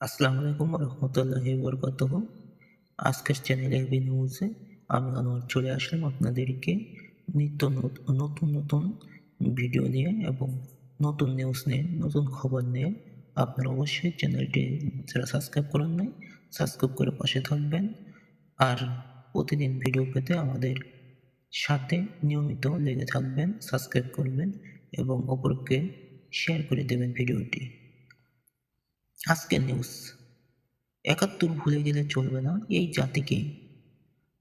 আসসালামু আলাইকুম রহমতুল্লাহি বরকাতুহু। আজকের চ্যানেল এবি নিউজে আমি আনোয়ার চলে আসলাম আপনাদেরকে নিত্য নতুন নতুন ভিডিও নিয়ে এবং নতুন নিউজ নিয়ে, নতুন খবর নিয়ে। আপনারা অবশ্যই চ্যানেলটি যারা সাবস্ক্রাইব করেন নাই, সাবস্ক্রাইব করে পাশে থাকবেন। আর প্রতিদিন ভিডিও পেতে আমাদের সাথে নিয়মিত লেগে থাকবেন, সাবস্ক্রাইব করবেন এবং অপরকে শেয়ার করে দেবেন ভিডিওটি। আজকের নিউজ: ৭১ ভুলে গেলে চলবে না এই জাতিকে।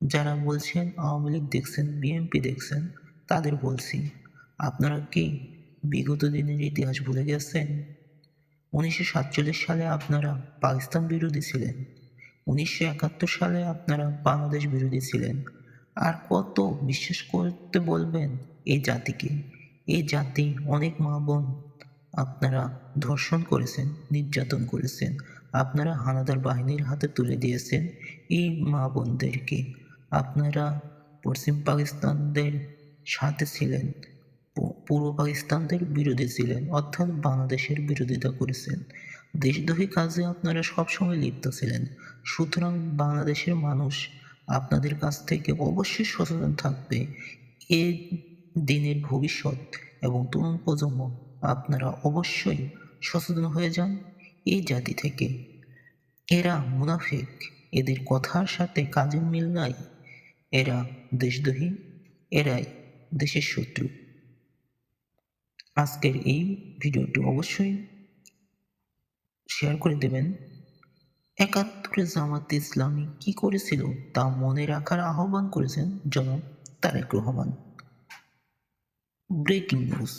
যারা বলছেন আওয়ামী লীগ দেখছেন, বিএনপি দেখছেন, তাদের বলছি, আপনারা কি বিগত দিনের ইতিহাস ভুলে গেছেন? ১৯৪৭ সালে আপনারা পাকিস্তান বিরোধী ছিলেন, ১৯৭১ সালে আপনারা বাংলাদেশ বিরোধী ছিলেন। আর কত বিশ্বাস করতে বলবেন এই জাতিকে? এই জাতি অনেক মা বোন আপনারা ধর্ষণ করেছেন, নির্যাতন করেছেন, আপনারা হানাদার বাহিনীর হাতে তুলে দিয়েছেন এই মা বোনদেরকে। আপনারা পশ্চিম পাকিস্তানদের সাথে ছিলেন, পূর্ব পাকিস্তানদের বিরোধী ছিলেন, অর্থাৎ বাংলাদেশের বিরোধিতা করেছেন। দেশদ্রোহী কাজে আপনারা সবসময় লিপ্ত ছিলেন। সুতরাং বাংলাদেশের মানুষ আপনাদের কাছ থেকে অবশ্যই সচেতন থাকবে। এ দিনের ভবিষ্যৎ এবং তরুণ প্রজন্ম, আপনারা অবশ্যই সচেতন হয়ে যান এই জাতি থেকে। এরা মুনাফিক, এদের কথার সাথে কাজের মিল নাই। এরা দেশদ্রোহী, এরাই দেশের শত্রু। আজকের এই ভিডিওটি অবশ্যই শেয়ার করে দেবেন। ৭১ জামায়াতে ইসলামী কি করেছিল তা মনে রাখার আহ্বান করেছেন জনাব তারেক রহমান। ব্রেকিং নিউজ: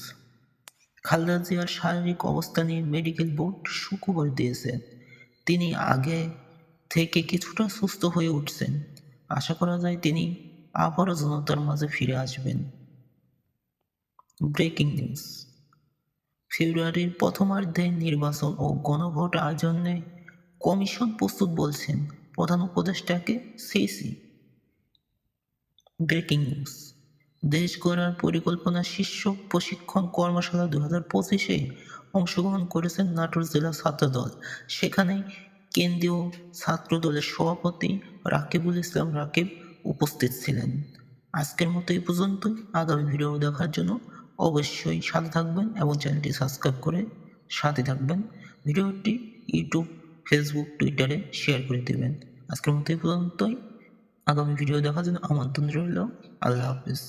খালেদা জিয়ার শারীরিক অবস্থা নিয়ে মেডিকেল বোর্ড সুখবর দিয়েছে। তিনি আগে থেকে কিছুটা সুস্থ হয়ে উঠছেন। আশা করা যায় তিনি আবারও জনতার মাঝে ফিরে আসবেন। ব্রেকিং নিউজ: ফেব্রুয়ারির প্রথমার্ধে নির্বাচন ও গণভোট আয়োজনে কমিশন প্রস্তুত বলছেন প্রধান উপদেষ্টাকে সিসি। ব্রেকিং নিউজ: দেশ গড়ার পরিকল্পনা শীর্ষক প্রশিক্ষণ কর্মশালা ২০২৫-এ অংশগ্রহণ করেছেন নাটোর জেলা ছাত্রদল। সেখানে কেন্দ্রীয় ছাত্রদলের সভাপতি রাকিবুল ইসলাম রাকিব উপস্থিত ছিলেন। আজকের মতো এই পর্যন্তই। আগামী ভিডিও দেখার জন্য অবশ্যই সাথে থাকবেন এবং চ্যানেলটি সাবস্ক্রাইব করে সাথে থাকবেন। ভিডিওটি ইউটিউব, ফেসবুক, টুইটারে শেয়ার করে দেবেন। আজকের মতো এই পর্যন্তই। আগামী ভিডিও দেখার জন্য আমন্ত্রণ রইল। আল্লাহ হাফিজ।